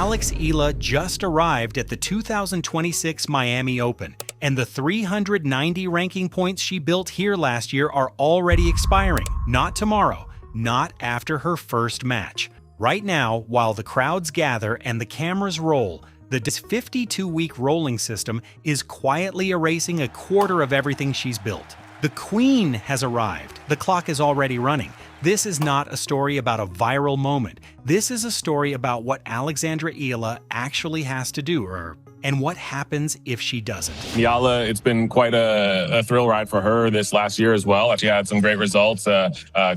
Alex Eala just arrived at the 2026 Miami Open, and the 390 ranking points she built here last year are already expiring. Not tomorrow, not after her first match. Right now, while the crowds gather and the cameras roll, the 52-week rolling system is quietly erasing a quarter of everything she's built. The Queen has arrived. The clock is already running. This is not a story about a viral moment. This is a story about what Alexandra Eala actually has to do, and what happens if she doesn't. Eala, it's been quite a thrill ride for her this last year as well. She had some great results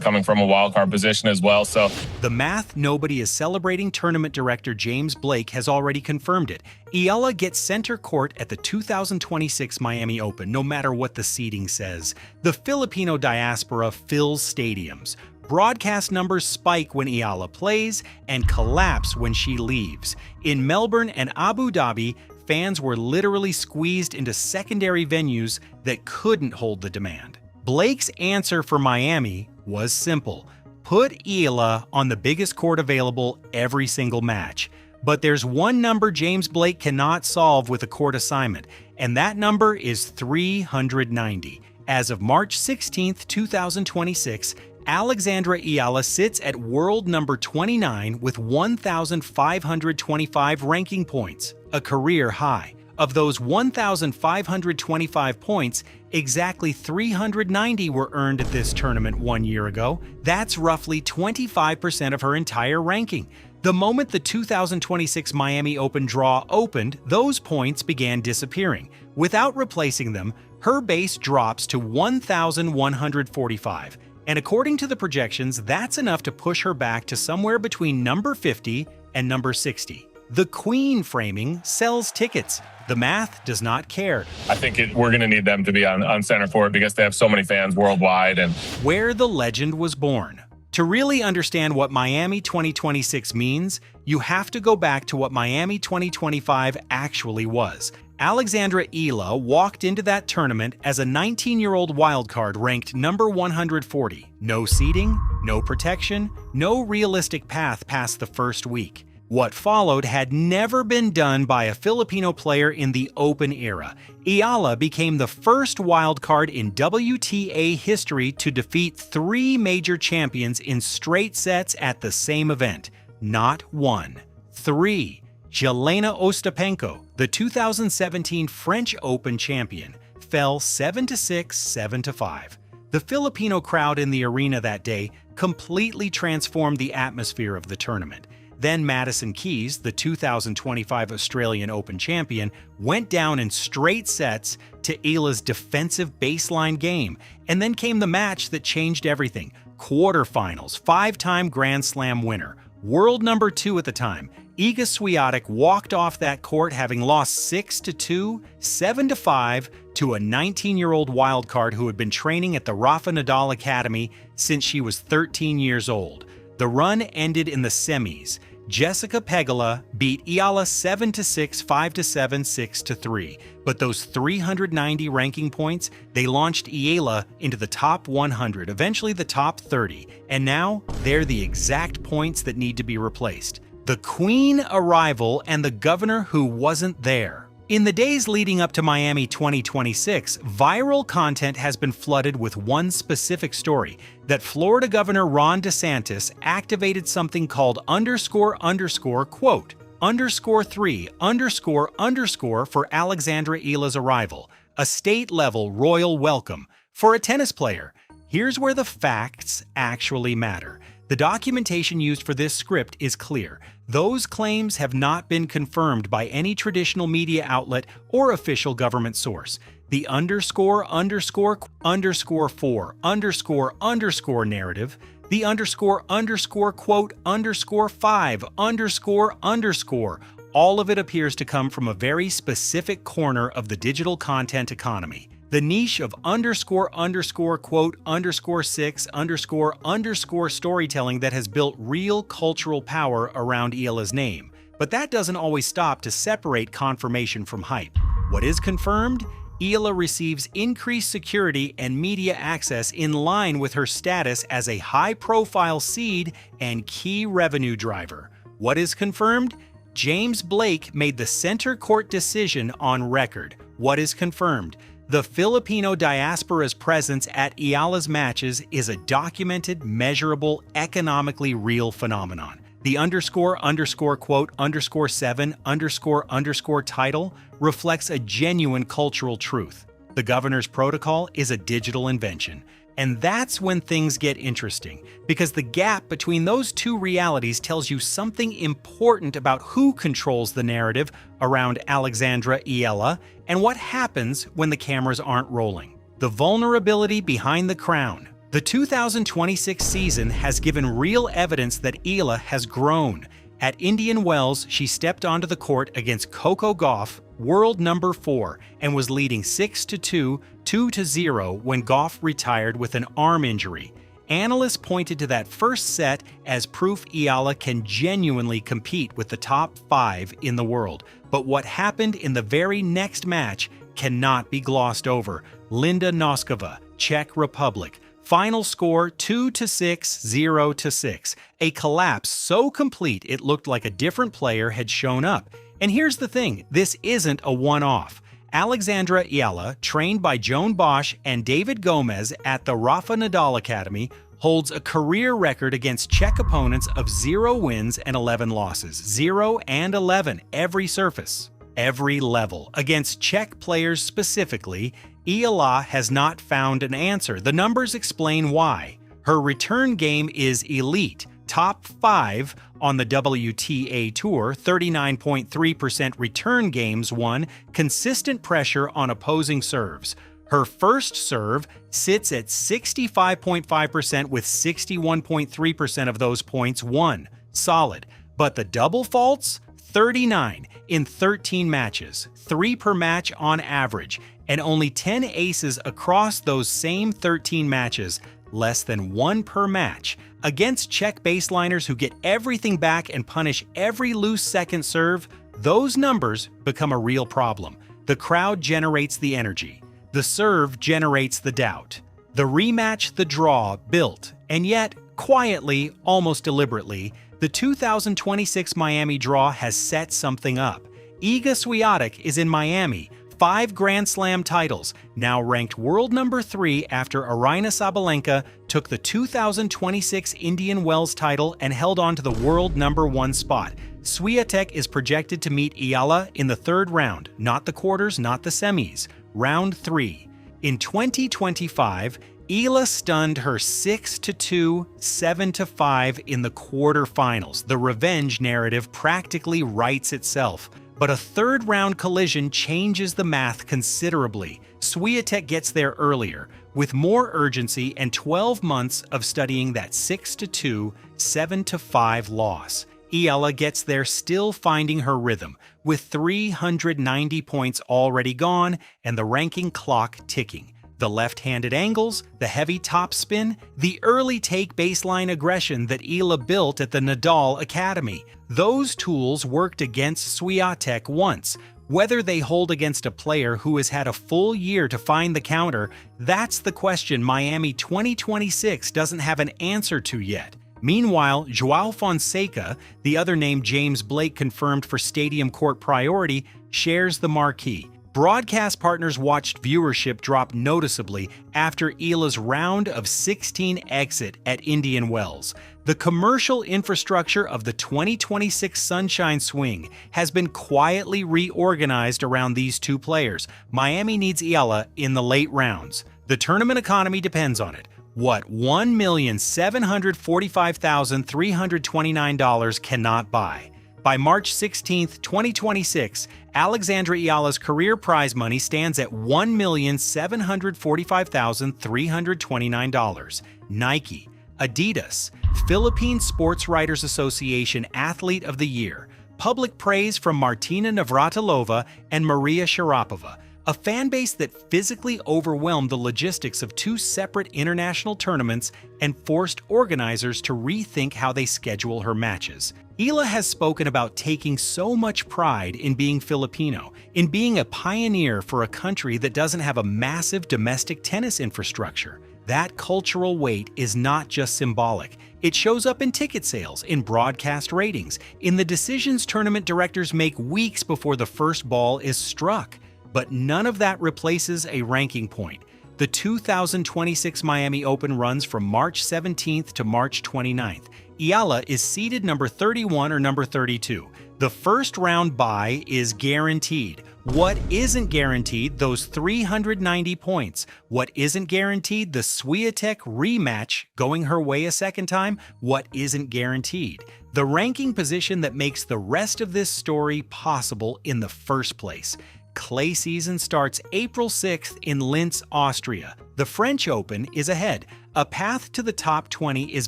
coming from a wildcard position as well. So the math nobody is celebrating tournament director James Blake has already confirmed it. Eala gets center court at the 2026 Miami Open, no matter what the seeding says. The Filipino diaspora fills stadiums. Broadcast numbers spike when Eala plays and collapse when she leaves. In Melbourne and Abu Dhabi, fans were literally squeezed into secondary venues that couldn't hold the demand. Blake's answer for Miami was simple. Put Eala on the biggest court available every single match. But there's one number James Blake cannot solve with a court assignment, and that number is 390. As of March 16, 2026, Alexandra Eala sits at world number 29 with 1,525 ranking points, a career high. Of those 1,525 points, exactly 390 were earned at this tournament 1 year ago. That's roughly 25% of her entire ranking. The moment the 2026 Miami Open draw opened, those points began disappearing. Without replacing them, her base drops to 1,145. And according to the projections, that's enough to push her back to somewhere between number 50 and number 60. The Queen framing sells tickets. The math does not care. I think we're going to need them to be on center court because they have so many fans worldwide. And where the legend was born. To really understand what Miami 2026 means, you have to go back to what Miami 2025 actually was. Alexandra Eala walked into that tournament as a 19-year-old wildcard ranked number 140. No seeding, no protection, no realistic path past the first week. What followed had never been done by a Filipino player in the Open era. Eala became the first wildcard in WTA history to defeat 3 major champions in straight sets at the same event. Not 1, 3. Jelena Ostapenko, the 2017 French Open champion, fell 7-6, 7-5. The Filipino crowd in the arena that day completely transformed the atmosphere of the tournament. Then Madison Keys, the 2025 Australian Open champion, went down in straight sets to Eala's defensive baseline game. And then came the match that changed everything. Quarterfinals, 5-time Grand Slam winner, world number 2 at the time, Iga Swiatek walked off that court having lost 6-2, 7-5 to a 19-year-old wildcard who had been training at the Rafa Nadal Academy since she was 13 years old. The run ended in the semis. Jessica Pegula beat Eala 7-6, 5-7, 6-3. But those 390 ranking points, they launched Eala into the top 100, eventually the top 30. And now, they're the exact points that need to be replaced. The Queen arrival and the governor who wasn't there. In the days leading up to Miami 2026, viral content has been flooded with one specific story, that Florida Governor Ron DeSantis activated something called quote, _3__ for Alexandra Eala's arrival, a state-level royal welcome for a tennis player. Here's where the facts actually matter. The documentation used for this script is clear. Those claims have not been confirmed by any traditional media outlet or official government source. The ___4__ narrative, the ___quote_5___, all of it appears to come from a very specific corner of the digital content economy. The niche of __quote_6__ storytelling that has built real cultural power around Eala's name. But that doesn't always stop to separate confirmation from hype. What is confirmed? Eala receives increased security and media access in line with her status as a high-profile seed and key revenue driver. What is confirmed? James Blake made the center court decision on record. What is confirmed? The Filipino diaspora's presence at Eala's matches is a documented, measurable, economically real phenomenon. The __quote_7__ title reflects a genuine cultural truth. The governor's protocol is a digital invention. And that's when things get interesting, because the gap between those two realities tells you something important about who controls the narrative around Alexandra Eala and what happens when the cameras aren't rolling. The vulnerability behind the crown. The 2026 season has given real evidence that Eala has grown. At Indian Wells, she stepped onto the court against Coco Gauff, world number 4, and was leading 6-2, 2-0 when Gauff retired with an arm injury. Analysts pointed to that first set as proof Eala can genuinely compete with the top 5 in the world. But what happened in the very next match cannot be glossed over. Linda Noskova, Czech Republic. Final score 2-6, 0-6. A collapse so complete it looked like a different player had shown up. And here's the thing, this isn't a one-off. Alexandra Eala, trained by Joan Bosch and David Gomez at the Rafa Nadal Academy, holds a career record against Czech opponents of 0 wins and 11 losses. 0 and 11, every surface, every level. Against Czech players specifically, Eala has not found an answer. The numbers explain why. Her return game is elite, top 5 on the WTA Tour, 39.3% return games won, consistent pressure on opposing serves. Her first serve sits at 65.5% with 61.3% of those points won. Solid. But the double faults? 39 in 13 matches, 3 per match on average, and only 10 aces across those same 13 matches, less than 1 per match. Against Czech baseliners who get everything back and punish every loose second serve, those numbers become a real problem. The crowd generates the energy. The serve generates the doubt. The rematch, the draw, built, and yet, quietly, almost deliberately, the 2026 Miami draw has set something up. Iga Swiatek is in Miami, 5 Grand Slam titles, now ranked world number 3 after Aryna Sabalenka took the 2026 Indian Wells title and held on to the world number 1 spot. Swiatek is projected to meet Eala in the 3rd round, not the quarters, not the semis, round 3. In 2025, Eala stunned her 6-2, 7-5 in the quarterfinals. The revenge narrative practically writes itself. But a 3rd round collision changes the math considerably. Swiatek gets there earlier, with more urgency and 12 months of studying that 6-2, 7-5 loss. Eala gets there still finding her rhythm, with 390 points already gone and the ranking clock ticking. The left-handed angles, the heavy topspin, the early take baseline aggression that Eala built at the Nadal Academy. Those tools worked against Swiatek once. Whether they hold against a player who has had a full year to find the counter, that's the question Miami 2026 doesn't have an answer to yet. Meanwhile, João Fonseca, the other name James Blake confirmed for Stadium Court priority, shares the marquee. Broadcast partners watched viewership drop noticeably after Eala's round of 16 exit at Indian Wells. The commercial infrastructure of the 2026 Sunshine Swing has been quietly reorganized around these two players. Miami needs Eala in the late rounds. The tournament economy depends on it. What $1,745,329 cannot buy. By March 16, 2026, Alexandra Eala's career prize money stands at $1,745,329. Nike, Adidas, Philippine Sports Writers Association Athlete of the Year, public praise from Martina Navratilova and Maria Sharapova, a fan base that physically overwhelmed the logistics of 2 separate international tournaments and forced organizers to rethink how they schedule her matches. Eala has spoken about taking so much pride in being Filipino, in being a pioneer for a country that doesn't have a massive domestic tennis infrastructure. That cultural weight is not just symbolic. It shows up in ticket sales, in broadcast ratings, in the decisions tournament directors make weeks before the first ball is struck. But none of that replaces a ranking point. The 2026 Miami Open runs from March 17th to March 29th. Eala is seeded number 31 or number 32. The first round bye is guaranteed. What isn't guaranteed? Those 390 points. What isn't guaranteed? The Swiatek rematch going her way a second time. What isn't guaranteed? The ranking position that makes the rest of this story possible in the first place. Clay season starts April 6th in Linz, Austria. The French Open is ahead. A path to the top 20 is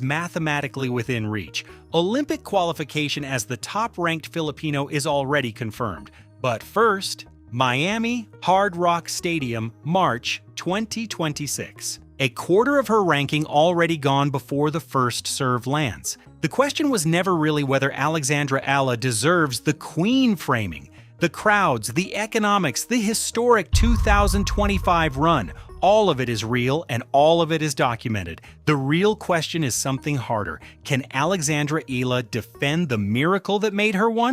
mathematically within reach. Olympic qualification as the top-ranked Filipino is already confirmed. But first, Miami Hard Rock Stadium, March 2026. A quarter of her ranking already gone before the first serve lands. The question was never really whether Alexandra Eala deserves the queen framing. The crowds, the economics, the historic 2025 run, all of it is real and all of it is documented. The real question is something harder. Can Alexandra Eala defend the miracle that made her one?